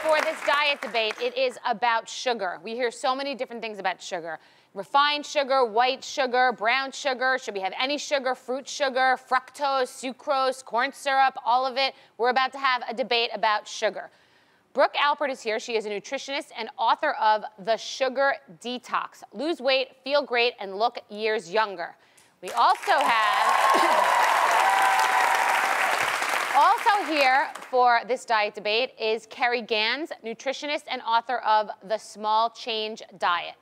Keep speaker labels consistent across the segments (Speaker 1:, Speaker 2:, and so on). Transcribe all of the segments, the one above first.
Speaker 1: for this diet debate, it is about sugar. We hear so many different things about sugar. Refined sugar, white sugar, brown sugar. Should we have any sugar? Fruit sugar, fructose, sucrose, corn syrup, all of it. We're about to have a debate about sugar. Brooke Alpert is here. She is a nutritionist and author of The Sugar Detox. Lose weight, feel great, and look years younger. We also have... Also here for this diet debate is Keri Gans, nutritionist and author of The Small Change Diet.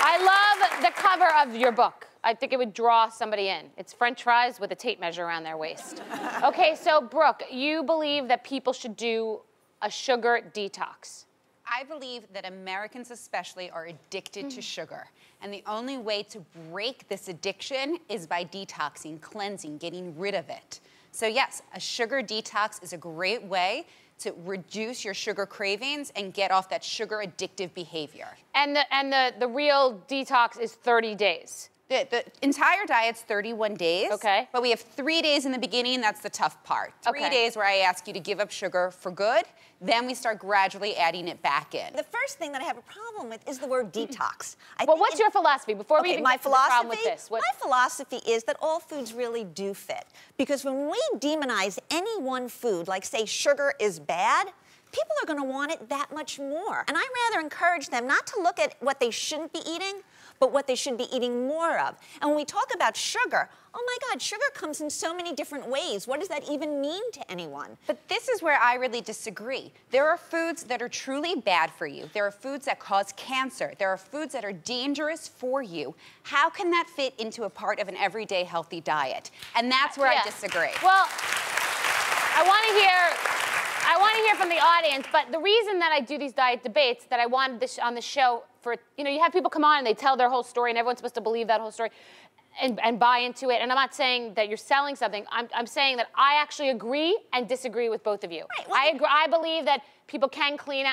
Speaker 1: I love the cover of your book. I think it would draw somebody in. It's French fries with a tape measure around their waist. Okay, so Brooke, you believe that people should do a sugar detox.
Speaker 2: I believe that Americans especially are addicted to sugar. And the only way to break this addiction is by detoxing, cleansing, getting rid of it. So yes, a sugar detox is a great way to reduce your sugar cravings and get off that sugar addictive behavior.
Speaker 1: And the real detox is 30 days.
Speaker 2: The entire diet's 31 days.
Speaker 1: Okay.
Speaker 2: But we have 3 days in the beginning, that's the tough part. 3 days where I ask you to give up sugar for good, then we start gradually adding it back in.
Speaker 3: The first thing that I have a problem with is the word detox.
Speaker 1: Well, what's your philosophy? Before we even get to the problem with this.
Speaker 3: My philosophy is that all foods really do fit. Because when we demonize any one food, like say sugar is bad, people are going to want it that much more. And I rather encourage them not to look at what they shouldn't be eating, but what they should be eating more of. And when we talk about sugar, oh my God, sugar comes in so many different ways. What does that even mean to anyone?
Speaker 2: But this is where I really disagree. There are foods that are truly bad for you. There are foods that cause cancer. There are foods that are dangerous for you. How can that fit into a part of an everyday healthy diet? And that's where I disagree.
Speaker 1: Well, I want to hear from the audience, but the reason that I do these diet debates, that I wanted this on the show for, you have people come on and they tell their whole story and everyone's supposed to believe that whole story and buy into it. And I'm not saying that you're selling something. I'm saying that I actually agree and disagree with both of you.
Speaker 3: Right, well,
Speaker 1: I believe that people can clean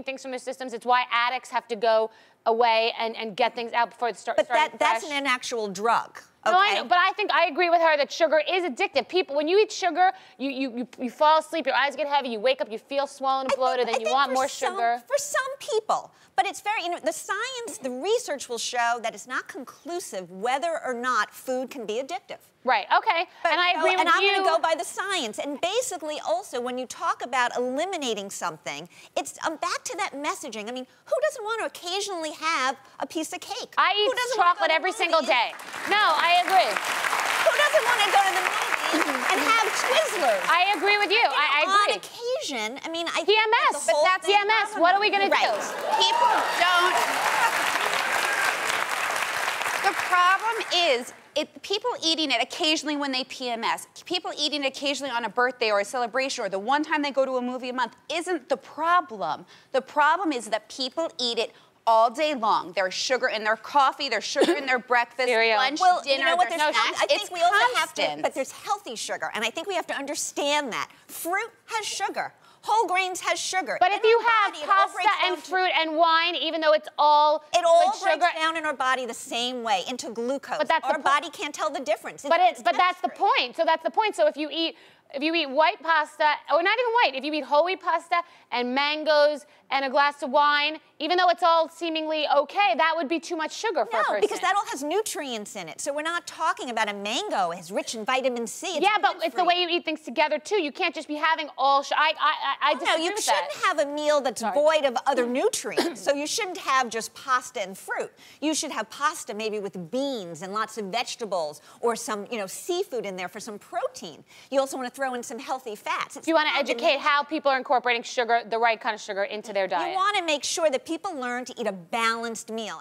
Speaker 1: things from their systems. It's why addicts have to go away and get things out before they start.
Speaker 3: But that's an actual drug. Okay.
Speaker 1: No, I know, but I agree with her that sugar is addictive. People, when you eat sugar, you fall asleep, your eyes get heavy, you wake up, you feel swollen and bloated, then you want more sugar.
Speaker 3: For some people, but it's very, the science, the research will show that it's not conclusive whether or not food can be addictive.
Speaker 1: Right, okay, and I agree with you.
Speaker 3: And I'm going to go by the science. And basically also, when you talk about eliminating something, it's back to that messaging. I mean, who doesn't want to occasionally have a piece of cake?
Speaker 1: I eat chocolate every single day. No, I agree.
Speaker 3: Who doesn't want to go to the movies and have Twizzlers?
Speaker 1: I agree with you. I agree.
Speaker 3: On occasion, I mean, I
Speaker 1: PMS.
Speaker 3: But that's
Speaker 1: PMS. What are we going to do?
Speaker 2: People don't. The problem is, people eating it occasionally when they PMS, people eating it occasionally on a birthday or a celebration or the one time they go to a movie a month isn't the problem. The problem is that people eat it all day long. There's sugar in their coffee, there's sugar in their breakfast, lunch, dinner,
Speaker 3: you know what,
Speaker 2: there's snacks.
Speaker 3: I think we also have to,
Speaker 2: constant.
Speaker 3: but there's healthy sugar, and I think we have to understand that. Fruit has sugar. Whole grains has sugar.
Speaker 1: But if you have pasta and fruit and wine, even though it's all
Speaker 3: breaks down in our body the same way, into glucose.
Speaker 1: But that's
Speaker 3: our body can't tell the difference.
Speaker 1: But that's the point. So that's the point. So if you eat white pasta, or not even white, if you eat whole wheat pasta and mangoes and a glass of wine, even though it's all seemingly okay, that would be too much sugar for a person.
Speaker 3: No, because that all has nutrients in it. So we're not talking about a mango as rich in vitamin C. It's
Speaker 1: but it's the way you eat things together too. You can't just be having all sugar. I disagree with that.
Speaker 3: No, you shouldn't have a meal that's void of other nutrients. So you shouldn't have just pasta and fruit. You should have pasta maybe with beans and lots of vegetables, or some, seafood in there for some protein. You also want to throw in some healthy fats.
Speaker 1: You want to educate how people are incorporating sugar, the right kind of sugar, into their diet.
Speaker 3: You want to make sure that people learn to eat a balanced meal.